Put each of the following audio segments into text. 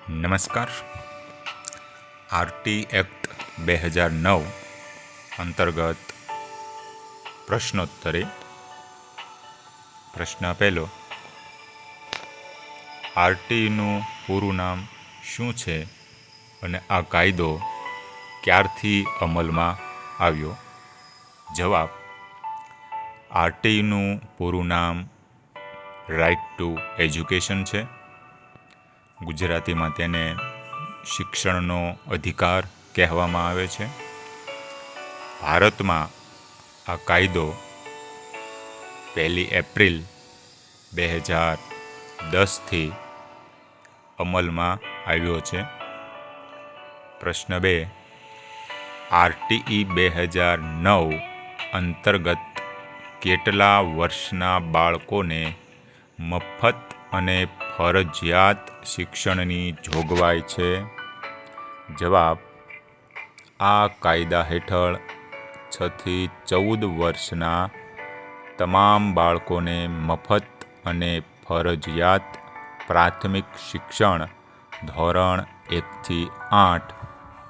નમસ્કાર. RT act 2009 અંતર્ગત પ્રશ્નોત્તરી. પ્રશ્ન પહેલો, આરટીનું પૂરું નામ શું છે અને આ કાયદો ક્યારથી અમલમાં આવ્યો? જવાબ: આરટીનું પૂરું નામ રાઇટ ટુ એજ્યુકેશન છે. ગુજરાતીમાં તેને શિક્ષણનો અધિકાર કહેવામાં આવે છે. ભારતમાં આ કાયદો 1 એપ્રિલ 2010થી અમલમાં આવ્યો છે. પ્રશ્ન 2, આરટીઈ 2009 અંતર્ગત કેટલા વર્ષના બાળકોને મફત અને ફરજિયાત શિક્ષણની જોગવાઈ છે? જવાબ: આ કાયદા હેઠળ 6 થી 14 વર્ષના તમામ બાળકોને મફત અને ફરજિયાત પ્રાથમિક શિક્ષણ ધોરણ 1 થી 8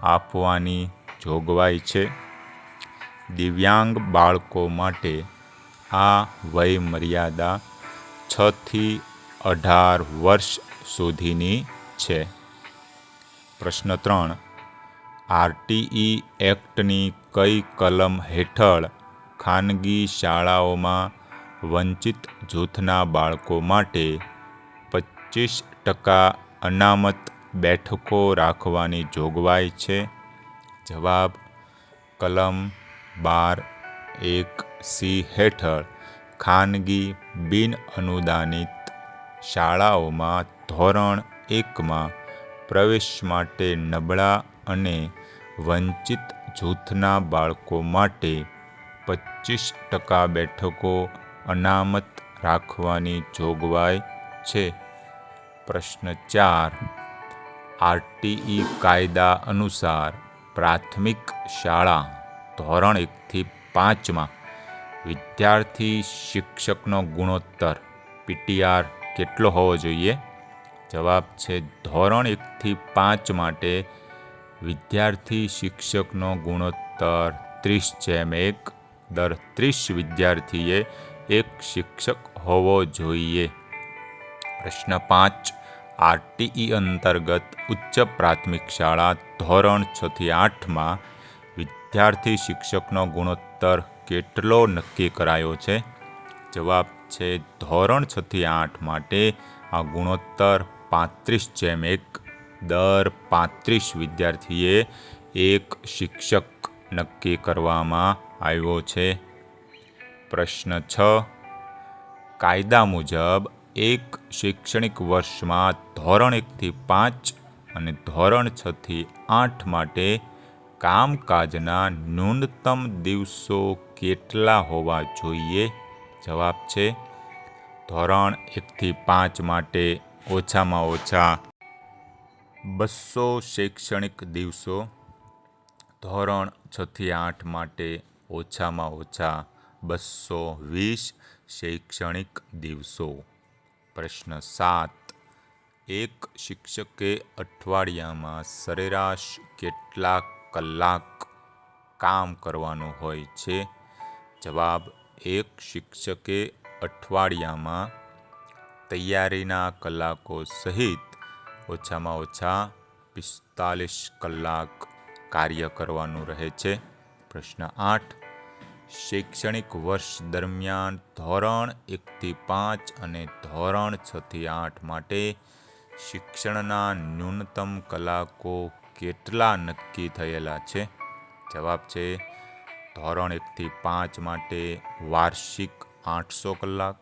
આપવાની જોગવાઈ છે. દિવ્યાંગ બાળકો માટે આ વય મર્યાદા 6 થી 18 વર્ષ સુધીની છે. પ્રશ્ન 3, આરટીઈ એક્ટની કઈ કલમ હેઠળ ખાનગી શાળાઓમાં વંચિત જૂથના બાળકો માટે 25% અનામત બેઠકો રાખવાની જોગવાઈ છે? જવાબ: કલમ 12(1)(c) હેઠળ ખાનગી બિન અનુદાનિત શાળાઓમાં ધોરણ 1માં પ્રવેશ માટે નબળા અને વંચિત જૂથના બાળકો માટે 25% બેઠકો અનામત રાખવાની જોગવાઈ છે. પ્રશ્ન 4, આરટીઈ કાયદા અનુસાર પ્રાથમિક શાળા ધોરણ 1 થી 5માં વિદ્યાર્થી શિક્ષકનો ગુણોત્તર પીટીઆર કેટલો હોવો જોઈએ? જવાબ છે ધોરણ 1 થી 5 માટે વિદ્યાર્થી શિક્ષકનો ગુણોત્તર 30:1. દર 30 વિદ્યાર્થીએ 1 શિક્ષક હોવો જોઈએ. પ્રશ્ન 5, આરટીઈ અંતર્ગત ઉચ્ચ પ્રાથમિક શાળા ધોરણ 6 થી 8માં વિદ્યાર્થી શિક્ષકનો ગુણોત્તર કેટલો નક્કી કરાયો છે? જવાબ છે ધોરણ 6 થી 8 માટે આ ગુણોત્તર 35:1. દર 35 વિદ્યાર્થીએ 1 શિક્ષક નક્કી કરવામાં આવ્યો છે. પ્રશ્ન 6, કાયદા મુજબ એક શૈક્ષણિક વર્ષમાં ધોરણ 1 થી 5 અને ધોરણ 6 થી 8 માટે કામકાજના ન્યૂનતમ દિવસો કેટલા હોવા જોઈએ? જવાબ છે ધોરણ 1 થી 5 માટે ઓછામાં ઓછા 200 શૈક્ષણિક દિવસો, ધોરણ 6 થી 8 માટે ઓછામાં ઓછા 220 શૈક્ષણિક દિવસો. પ્રશ્ન 7, એક શિક્ષકે અઠવાડિયામાં સરેરાશ કેટલા કલાક કામ કરવાનું હોય છે? જવાબ: એક શિક્ષકે અઠવાડિયામાં તૈયારીના કલાકો સહિત ઓછામાં ઓછા 45 કલાક કાર્ય કરવાનું રહે છે. પ્રશ્ન 8, શૈક્ષણિક વર્ષ દરમિયાન ધોરણ 1 થી 5 અને ધોરણ 6 થી 8 માટે શિક્ષણના ન્યૂનતમ કલાકો કેટલા નક્કી થયેલા છે? જવાબ છે ધોરણ 1 થી 5 માટે વાર્ષિક 800 કલાક,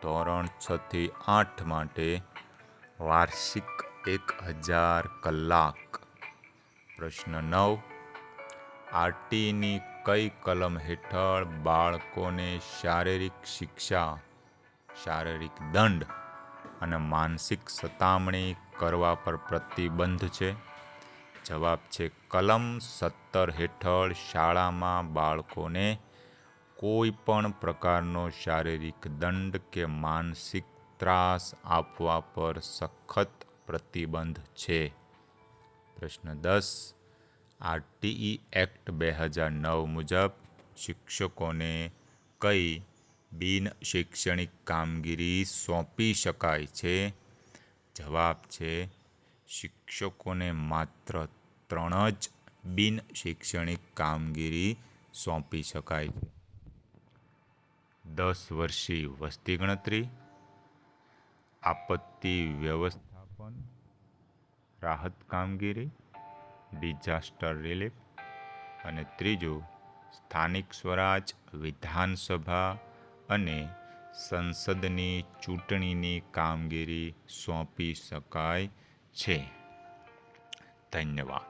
ધોરણ 6 થી 8 માટે વાર્ષિક 1000 કલાક. પ્રશ્ન 9, આરટીઈની કઈ કલમ હેઠળ બાળકોને શારીરિક શિક્ષા, શારીરિક દંડ અને માનસિક સતામણી કરવા પર પ્રતિબંધ છે? જવાબ છે કલમ 17 હેઠળ શાળામાં બાળકોને કોઈ પણ પ્રકારનો શારીરિક દંડ કે માનસિક ત્રાસ આપવા પર સખત પ્રતિબંધ છે? પ્રશ્ન 10. આરટીઈ એક્ટ 2009 મુજબ શિક્ષકોને કઈ બિન શૈક્ષણિક કામગીરી સોંપી શકાય છે? જવાબ છે શિક્ષકોને માત્ર 3 જ બિન શૈક્ષણિક કામગીરી સોંપી શકાય છે. 10 વર્ષીય વસ્તી ગણતરી, આપત્તિ વ્યવસ્થાપન, રાહત કામગીરી, ડિઝાસ્ટર રિલીફ, અને ત્રીજું સ્થાનિક સ્વરાજ, વિધાનસભા અને સંસદની ચૂંટણીની કામગીરી સોંપી શકાય છે. ધન્યવાદ.